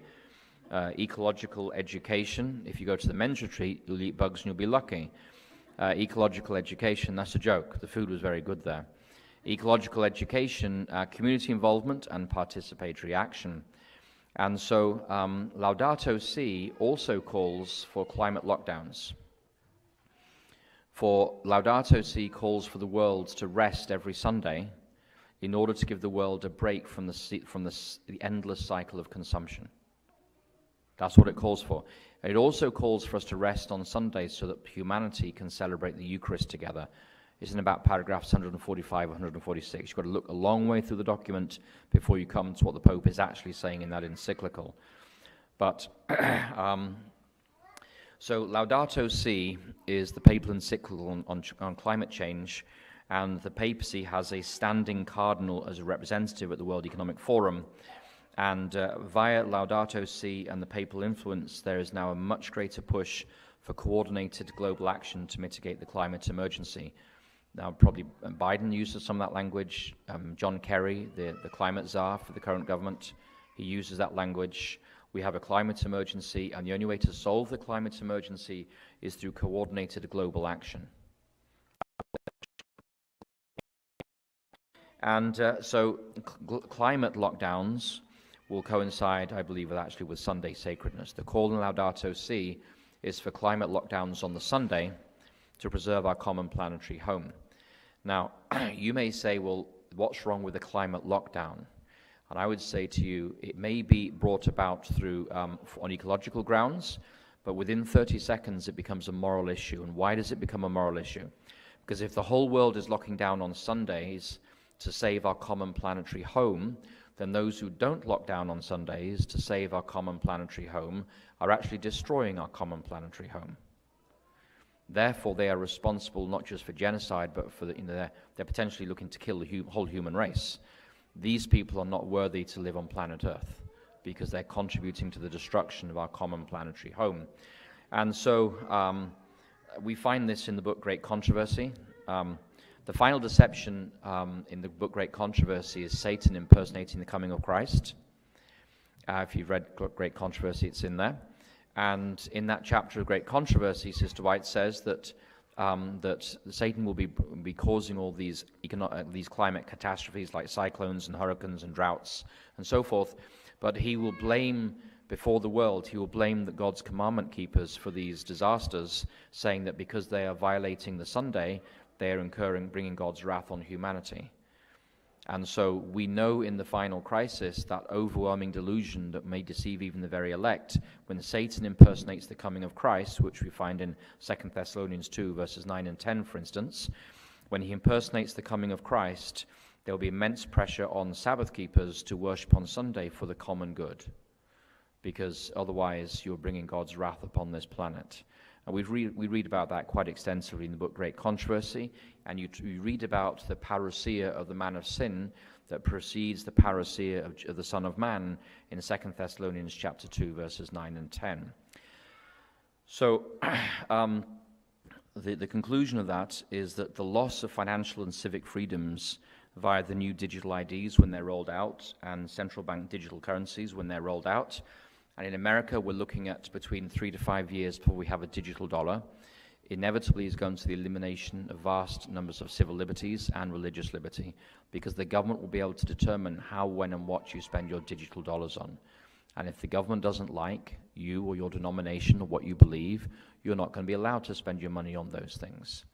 A: ecological education. If you go to the men's retreat, you'll eat bugs and you'll be lucky. Ecological education, that's a joke. The food was very good there. Ecological education, community involvement, and participatory action. And so Laudato Si also calls for climate lockdowns. For Laudato Si calls for the world to rest every Sunday in order to give the world a break from the endless cycle of consumption. That's what it calls for. It also calls for us to rest on Sundays so that humanity can celebrate the Eucharist together. It's in about paragraphs 145, 146. You've got to look a long way through the document before you come to what the Pope is actually saying in that encyclical. But so Laudato Si is the papal encyclical on climate change, and the papacy has a standing cardinal as a representative at the World Economic Forum. And via Laudato Si and the papal influence, there is now a much greater push for coordinated global action to mitigate the climate emergency. Now, probably Biden uses some of that language. John Kerry, the climate czar for the current government, he uses that language. We have a climate emergency, and the only way to solve the climate emergency is through coordinated global action. And so climate lockdowns will coincide, I believe, with Sunday sacredness. The call in Laudato Si is for climate lockdowns on the Sunday to preserve our common planetary home. Now, you may say, well, what's wrong with the climate lockdown? And I would say to you, it may be brought about through on ecological grounds, but within 30 seconds it becomes a moral issue. And why does it become a moral issue? Because if the whole world is locking down on Sundays to save our common planetary home, then those who don't lock down on Sundays to save our common planetary home are actually destroying our common planetary home. Therefore, they are responsible not just for genocide, but for they're potentially looking to kill the whole human race. These people are not worthy to live on planet Earth because they're contributing to the destruction of our common planetary home. And so we find this in the book Great Controversy. The final deception in the book Great Controversy is Satan impersonating the coming of Christ. If you've read Great Controversy, it's in there. And in that chapter of Great Controversy, Sister White says that that Satan will be causing all these climate catastrophes like cyclones and hurricanes and droughts and so forth, but he will blame before the world, he will blame the God's commandment keepers for these disasters, saying that because they are violating the Sunday, they are bringing God's wrath on humanity. And so we know in the final crisis that overwhelming delusion that may deceive even the very elect, when Satan impersonates the coming of Christ, which we find in 2 Thessalonians 2, verses 9 and 10, for instance, when he impersonates the coming of Christ, there will be immense pressure on Sabbath keepers to worship on Sunday for the common good, because otherwise you're bringing God's wrath upon this planet. And we read about that quite extensively in the book Great Controversy, and you read about the parousia of the man of sin that precedes the parousia of the Son of Man in 2 Thessalonians chapter 2, verses 9 and 10. So the conclusion of that is that the loss of financial and civic freedoms via the new digital IDs when they're rolled out and central bank digital currencies when they're rolled out. And in America, we're looking at between 3 to 5 years before we have a digital dollar. Inevitably is going to the elimination of vast numbers of civil liberties and religious liberty, because the government will be able to determine how, when, and what you spend your digital dollars on. And if the government doesn't like you or your denomination or what you believe, you're not going to be allowed to spend your money on those things.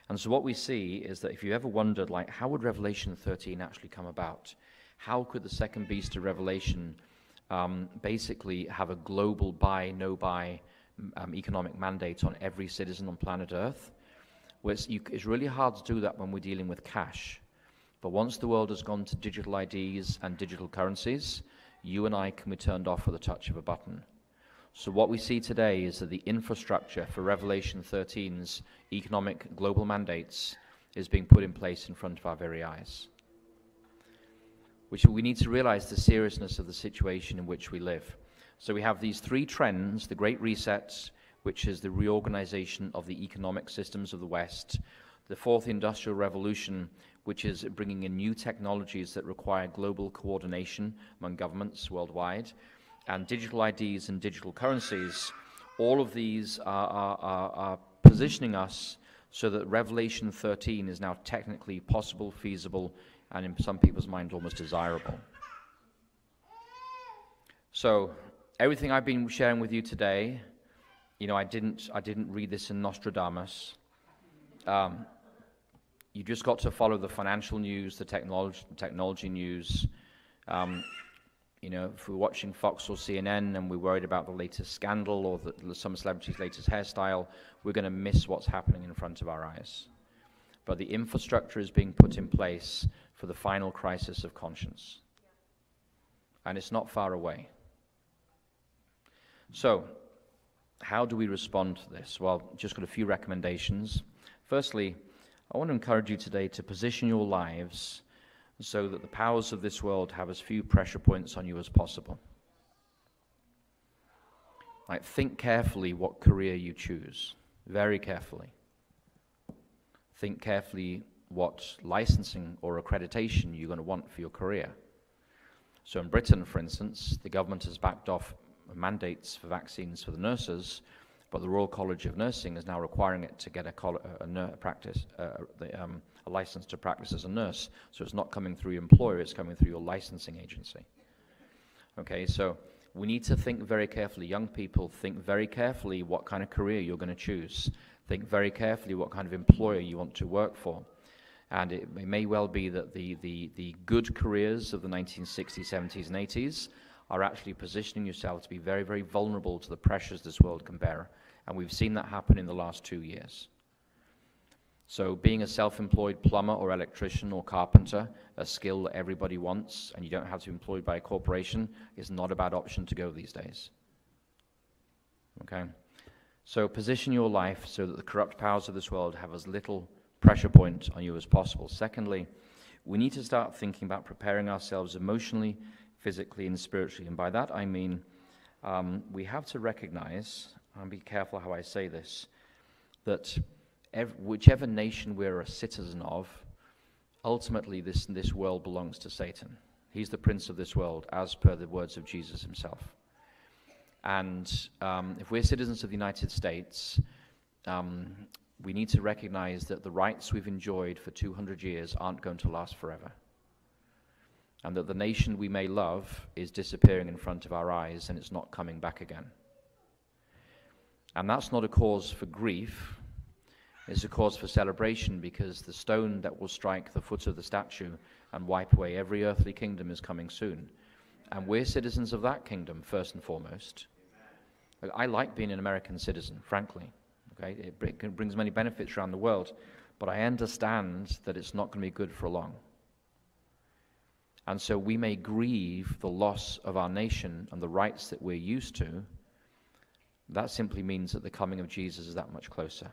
A: And so what we see is that if you ever wondered, like, how would Revelation 13 actually come about? How could the second beast of Revelation basically have a global buy, no buy economic mandate on every citizen on planet Earth? Well, it's really hard to do that when we're dealing with cash. But once the world has gone to digital IDs and digital currencies, you and I can be turned off with a touch of a button. So what we see today is that the infrastructure for Revelation 13's economic global mandates is being put in place in front of our very eyes. Which we need to realize the seriousness of the situation in which we live. So we have these three trends: the Great Reset, which is the reorganization of the economic systems of the West; the Fourth Industrial Revolution, which is bringing in new technologies that require global coordination among governments worldwide; and digital IDs and digital currencies. All of these are positioning us so that Revelation 13 is now technically possible, feasible, and in some people's minds almost desirable. So everything I've been sharing with you today, I didn't read this in Nostradamus. You just got to follow the financial news, the technology news. If we're watching Fox or CNN and we're worried about the latest scandal or some celebrity's latest hairstyle, we're going to miss what's happening in front of our eyes. But the infrastructure is being put in place for the final crisis of conscience. And it's not far away. So, how do we respond to this? Well, just got a few recommendations. Firstly, I want to encourage you today to position your lives so that the powers of this world have as few pressure points on you as possible. Like, think carefully what career you choose, very carefully. Think carefully what licensing or accreditation you're going to want for your career. So in Britain, for instance, the government has backed off mandates for vaccines for the nurses, but the Royal College of Nursing is now requiring it to get a license to practice as a nurse. So it's not coming through your employer, it's coming through your licensing agency. Okay, so we need to think very carefully. Young people, think very carefully what kind of career you're going to choose. Think very carefully what kind of employer you want to work for. And it may well be that the good careers of the 1960s, 70s, and 80s are actually positioning yourself to be very, very vulnerable to the pressures this world can bear. And we've seen that happen in the last 2 years. So being a self-employed plumber or electrician or carpenter, a skill that everybody wants, and you don't have to be employed by a corporation, is not a bad option to go these days. Okay? So position your life so that the corrupt powers of this world have as little pressure point on you as possible. Secondly, we need to start thinking about preparing ourselves emotionally, physically, and spiritually. And by that I mean we have to recognize, and be careful how I say this, that whichever nation we're a citizen of, ultimately this world belongs to Satan. He's the prince of this world, as per the words of Jesus himself. And if we're citizens of the United States, we need to recognize that the rights we've enjoyed for 200 years aren't going to last forever. And that the nation we may love is disappearing in front of our eyes, and it's not coming back again. And that's not a cause for grief. It's a cause for celebration, because the stone that will strike the foot of the statue and wipe away every earthly kingdom is coming soon. And we're citizens of that kingdom, first and foremost. I like being an American citizen, frankly. Okay? It brings many benefits around the world, but I understand that it's not going to be good for long. And so we may grieve the loss of our nation and the rights that we're used to. That simply means that the coming of Jesus is that much closer.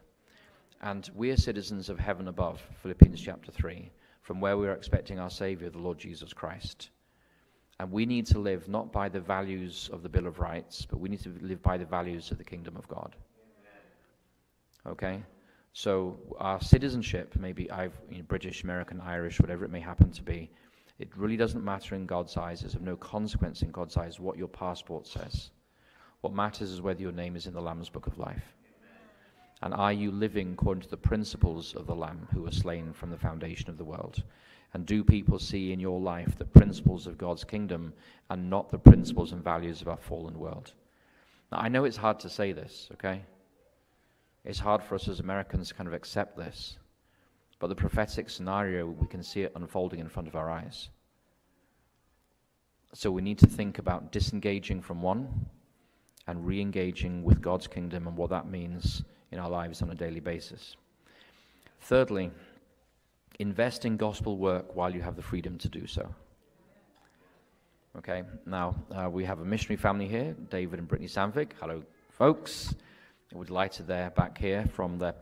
A: And we are citizens of heaven above, Philippians chapter 3, from where we are expecting our Savior, the Lord Jesus Christ. And we need to live not by the values of the Bill of Rights, but we need to live by the values of the kingdom of God. Okay? So our citizenship, maybe British, American, Irish, whatever it may happen to be, it really doesn't matter in God's eyes. It's of no consequence in God's eyes what your passport says. What matters is whether your name is in the Lamb's Book of Life. And are you living according to the principles of the Lamb who was slain from the foundation of the world? And do people see in your life the principles of God's kingdom and not the principles and values of our fallen world? Now, I know it's hard to say this, okay? It's hard for us as Americans to kind of accept this. But the prophetic scenario, we can see it unfolding in front of our eyes. So we need to think about disengaging from one and re-engaging with God's kingdom and what that means in our lives on a daily basis. Thirdly, invest in gospel work while you have the freedom to do so. Okay, now we have a missionary family here, David and Brittany Sandvik. Hello, folks. We're delighted they're back here from their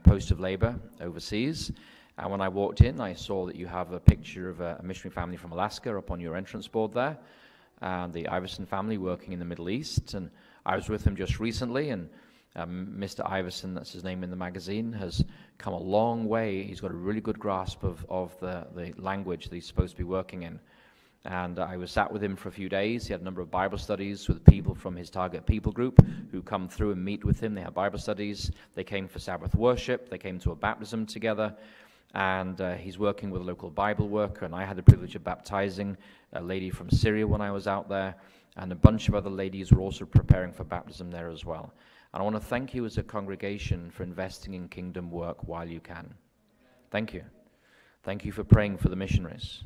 A: post of labor overseas. And when I walked in, I saw that you have a picture of a missionary family from Alaska up on your entrance board there, and the Iverson family working in the Middle East. And I was with them just recently, and Mr. Iverson, that's his name in the magazine, has come a long way. He's got a really good grasp of the language that he's supposed to be working in. And I was sat with him for a few days. He had a number of Bible studies with people from his target people group who come through and meet with him. They have Bible studies. They came for Sabbath worship. They came to a baptism together. And he's working with a local Bible worker. And I had the privilege of baptizing a lady from Syria when I was out there. And a bunch of other ladies were also preparing for baptism there as well. And I want to thank you as a congregation for investing in kingdom work while you can. Thank you. Thank you for praying for the missionaries.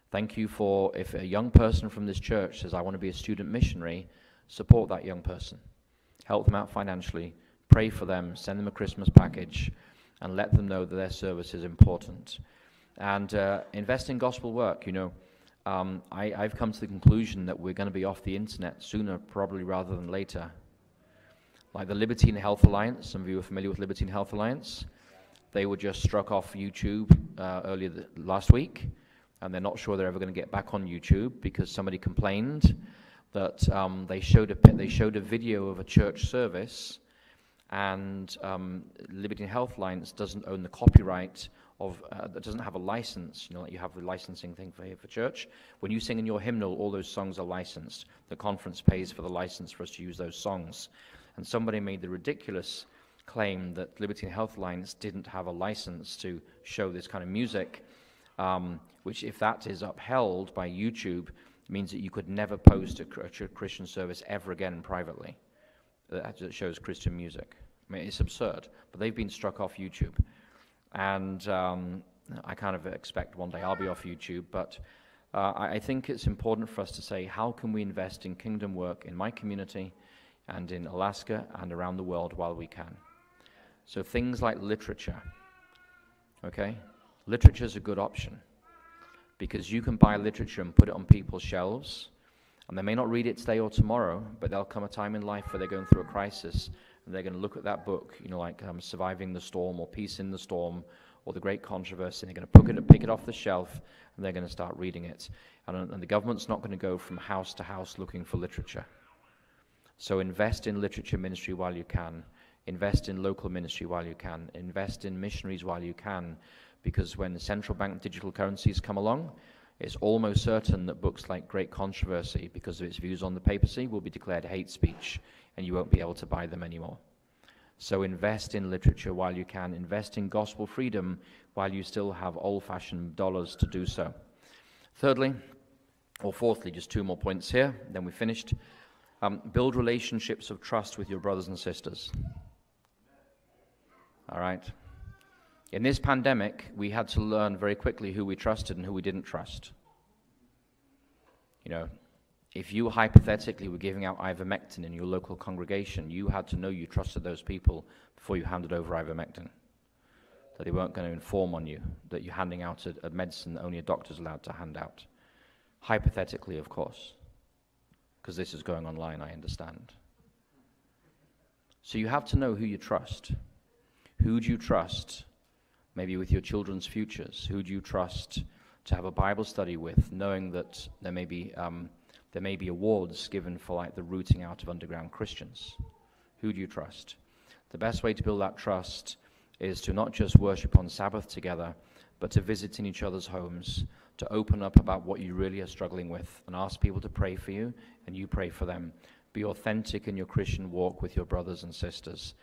A: Thank you for, if a young person from this church says, I want to be a student missionary, support that young person. Help them out financially. Pray for them. Send them a Christmas package. And let them know that their service is important. And invest in gospel work. You know, I've come to the conclusion that we're going to be off the internet sooner, probably rather than later. Like the Liberty and Health Alliance, some of you are familiar with Liberty and Health Alliance. They were just struck off YouTube last week, and they're not sure they're ever going to get back on YouTube because somebody complained that they showed a video of a church service, and Liberty and Health Alliance doesn't own the copyright of that doesn't have a license. You know, like you have the licensing thing for church. When you sing in your hymnal, all those songs are licensed. The conference pays for the license for us to use those songs. And somebody made the ridiculous claim that Liberty and Health Alliance didn't have a license to show this kind of music, which if that is upheld by YouTube, It means that you could never post a Christian service ever again privately that shows Christian music. I mean, it's absurd, but they've been struck off YouTube. And I kind of expect one day I'll be off YouTube, but I think it's important for us to say, how can we invest in kingdom work in my community and in Alaska and around the world while we can? So things like literature, okay? Literature is a good option because you can buy literature and put it on people's shelves, and they may not read it today or tomorrow, but there'll come a time in life where they're going through a crisis, and they're going to look at that book, you know, like Surviving the Storm or Peace in the Storm or The Great Controversy, and they're going to pick it off the shelf, and they're going to start reading it. And the government's not going to go from house to house looking for literature. So invest in literature ministry while you can. Invest in local ministry while you can. Invest in missionaries while you can, because when the central bank digital currencies come along, it's almost certain that books like Great Controversy, because of its views on the papacy, will be declared hate speech, and you won't be able to buy them anymore. So invest in literature while you can. Invest in gospel freedom while you still have old-fashioned dollars to do so. Thirdly, or fourthly, just two more points here, then we're finished. Build relationships of trust with your brothers and sisters. All right? In this pandemic, we had to learn very quickly who we trusted and who we didn't trust. You know, if you hypothetically were giving out ivermectin in your local congregation, you had to know you trusted those people before you handed over ivermectin. That they weren't going to inform on you, that you're handing out a medicine that only a doctor's allowed to hand out. Hypothetically, of course, because this is going online, I understand. So you have to know who you trust. Who do you trust? Maybe with your children's futures. Who do you trust to have a Bible study with, knowing that there may be awards given for like the rooting out of underground Christians? Who do you trust? The best way to build that trust is to not just worship on Sabbath together, but to visit in each other's homes, to open up about what you really are struggling with, and ask people to pray for you, and you pray for them. Be authentic in your Christian walk with your brothers and sisters.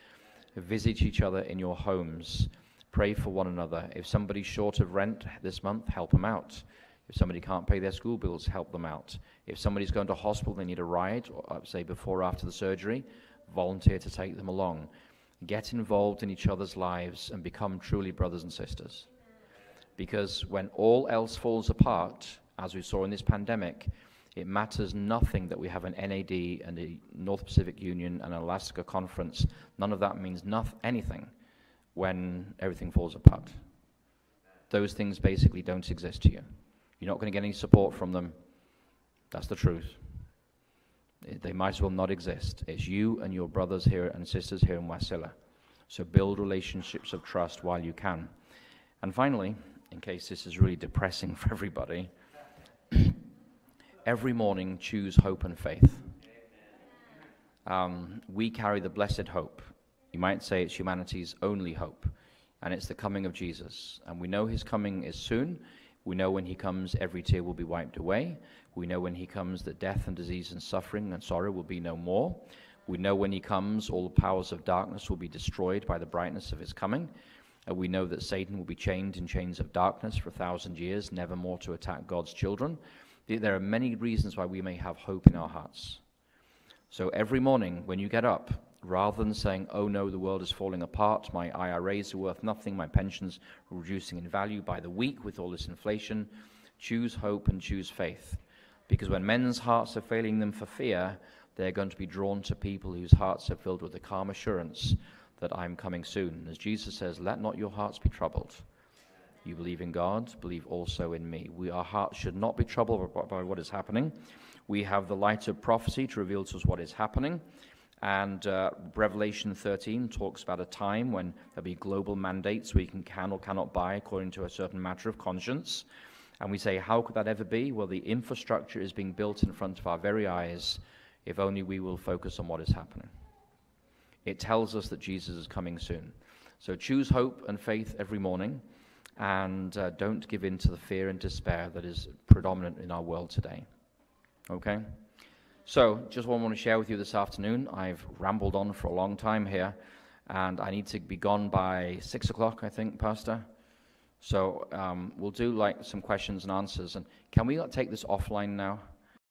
A: Visit each other in your homes. Pray for one another. If somebody's short of rent this month, help them out. If somebody can't pay their school bills, help them out. If somebody's going to hospital, they need a ride, or say before or after the surgery, volunteer to take them along. Get involved in each other's lives and become truly brothers and sisters. Because when all else falls apart, as we saw in this pandemic, it matters nothing that we have an NAD and a North Pacific Union and an Alaska conference. None of that means anything when everything falls apart. Those things basically don't exist to you. You're not going to get any support from them. That's the truth. They might as well not exist. It's you and your brothers here and sisters here in Wasilla. So build relationships of trust while you can. And finally, in case this is really depressing for everybody, every morning choose hope and faith. We carry the blessed hope. You might say it's humanity's only hope, and it's the coming of Jesus. And we know his coming is soon. We know when he comes, every tear will be wiped away. We know when he comes that death and disease and suffering and sorrow will be no more. We know when he comes, all the powers of darkness will be destroyed by the brightness of his coming. And we know that Satan will be chained in chains of darkness for 1,000 years, never more to attack God's children. There are many reasons why we may have hope in our hearts. So every morning when you get up, rather than saying, oh no, the world is falling apart, my IRAs are worth nothing, my pensions are reducing in value by the week with all this inflation, choose hope and choose faith. Because when men's hearts are failing them for fear, they're going to be drawn to people whose hearts are filled with the calm assurance that I'm coming soon. As Jesus says, let not your hearts be troubled. You believe in God, believe also in me. Our hearts should not be troubled by what is happening. We have the light of prophecy to reveal to us what is happening. And Revelation 13 talks about a time when there'll be global mandates where you can or cannot buy according to a certain matter of conscience. And we say, how could that ever be? Well, the infrastructure is being built in front of our very eyes, if only we will focus on what is happening. It tells us that Jesus is coming soon. So choose hope and faith every morning, and don't give in to the fear and despair that is predominant in our world today. Okay? So, just what I want to share with you this afternoon. I've rambled on for a long time here, and I need to be gone by 6 o'clock, I think, Pastor. So, we'll do like some questions and answers. And can we take this offline now?